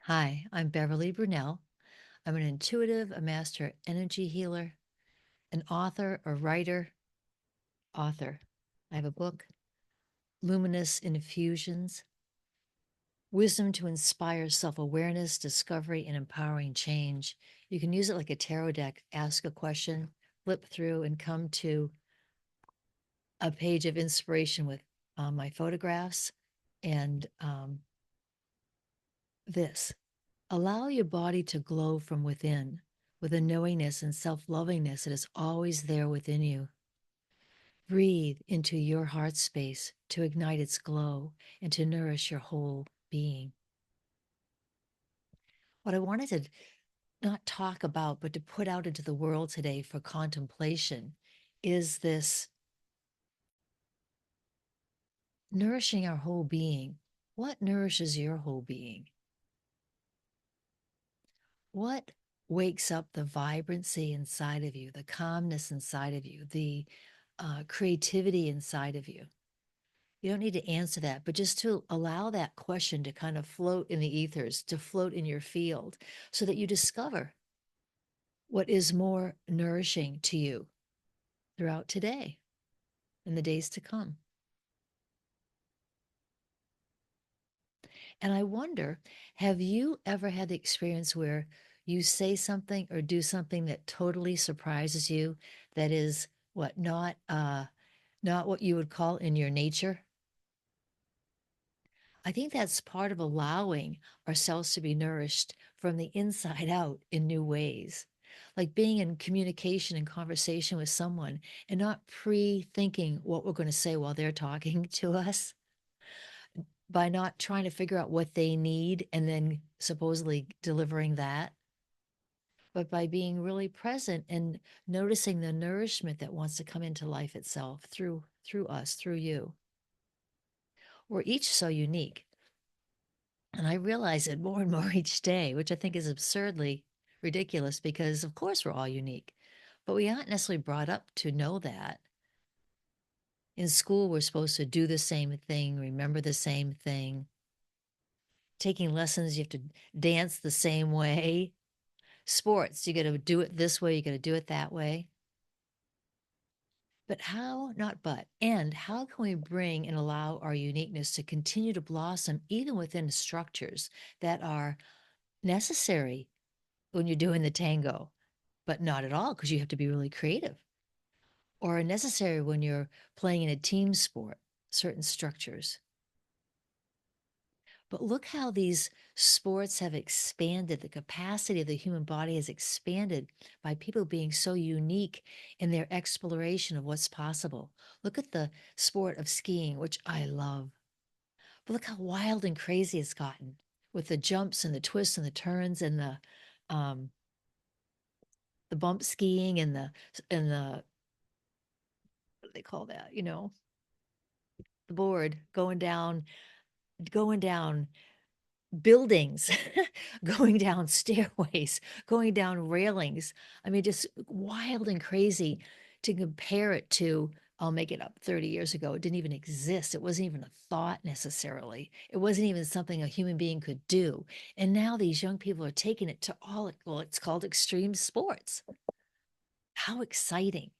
Hi, I'm Beverly Bunelle. I'm an intuitive, a master energy healer, an author, a writer, author. I have a book, Luminous Infusions, Wisdom to Inspire Self Awareness, Discovery, and Empowering Change. You can use it like a tarot deck, ask a question, flip through, and come to a page of inspiration with my photographs and this. Allow your body to glow from within with a knowingness and self lovingness that is always there within you. Breathe into your heart space to ignite its glow and to nourish your whole being. What I wanted to not talk about, but to put out into the world today for contemplation is this nourishing our whole being. What nourishes your whole being? What wakes up the vibrancy inside of you, the calmness inside of you, the creativity inside of you? You don't need to answer that, but just to allow that question to kind of float in the ethers, to float in your field, so that you discover what is more nourishing to you throughout today and the days to come. And I wonder, have you ever had the experience where you say something or do something that totally surprises you, that is what not what you would call in your nature? I think that's part of allowing ourselves to be nourished from the inside out in new ways. Like being in communication and conversation with someone and not pre thinking what we're going to say while they're talking to us, by not trying to figure out what they need and then supposedly delivering that, but by being really present and noticing the nourishment that wants to come into life itself through us, through you. We're each so unique. And I realize it more and more each day, which I think is absurdly ridiculous because, of course, we're all unique, but we aren't necessarily brought up to know that. In school, we're supposed to do the same thing, remember the same thing. Taking lessons, you have to dance the same way. Sports, you got to do it this way, you got to do it that way. But how, not but, and how can we bring and allow our uniqueness to continue to blossom even within structures that are necessary when you're doing the tango, but not at all because you have to be really creative, or are necessary when you're playing in a team sport, certain structures. But look how these sports have expanded. The capacity of the human body has expanded by people being so unique in their exploration of what's possible. Look at the sport of skiing, which I love. But look how wild and crazy it's gotten with the jumps and the twists and the turns and um, the bump skiing and the what do they call that? The board going down buildings, going down stairways, going down railings. I mean, just wild and crazy to compare it to. I'll make it up 30 years ago. It didn't even exist. It wasn't even a thought necessarily. It wasn't even something a human being could do. And now these young people are taking it to all, well, it's called extreme sports. How exciting.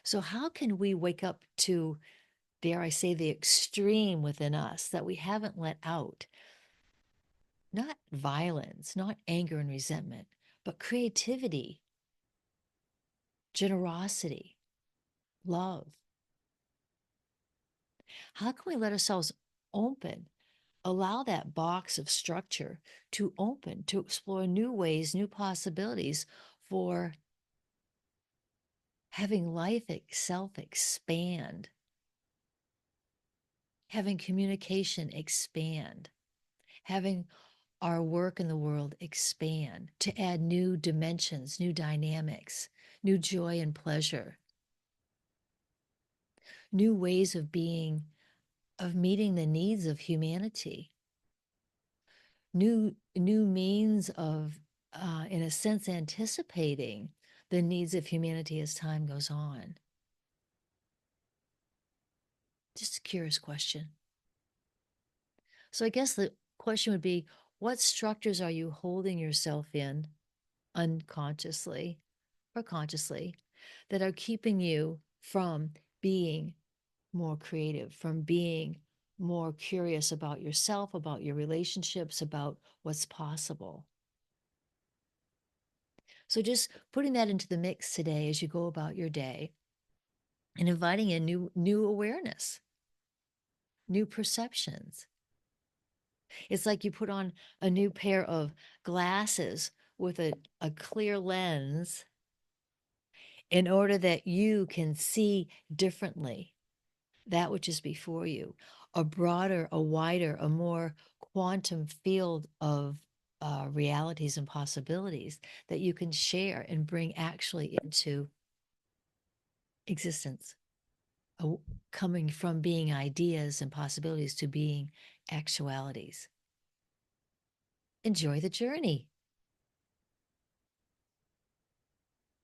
So, how can we wake up to, dare I say, the extreme within us that we haven't let out? Not violence, not anger and resentment, but creativity, generosity, love. How can we let ourselves open, allow that box of structure to open, to explore new ways, new possibilities for having life itself expand, having communication expand, having our work in the world expand, to add new dimensions, new dynamics, new joy and pleasure, new ways of being, of meeting the needs of humanity, new means of, in a sense, anticipating the needs of humanity as time goes on. Just a curious question. So I guess the question would be, what structures are you holding yourself in unconsciously or consciously that are keeping you from being more creative, from being more curious about yourself, about your relationships, about what's possible? So just putting that into the mix today as you go about your day and inviting in new awareness, new perceptions. It's like you put on a new pair of glasses with a clear lens in order that you can see differently that which is before you, a broader, a wider, a more quantum field of realities and possibilities that you can share and bring actually into existence, uh, coming from being ideas and possibilities to being actualities. Enjoy the journey.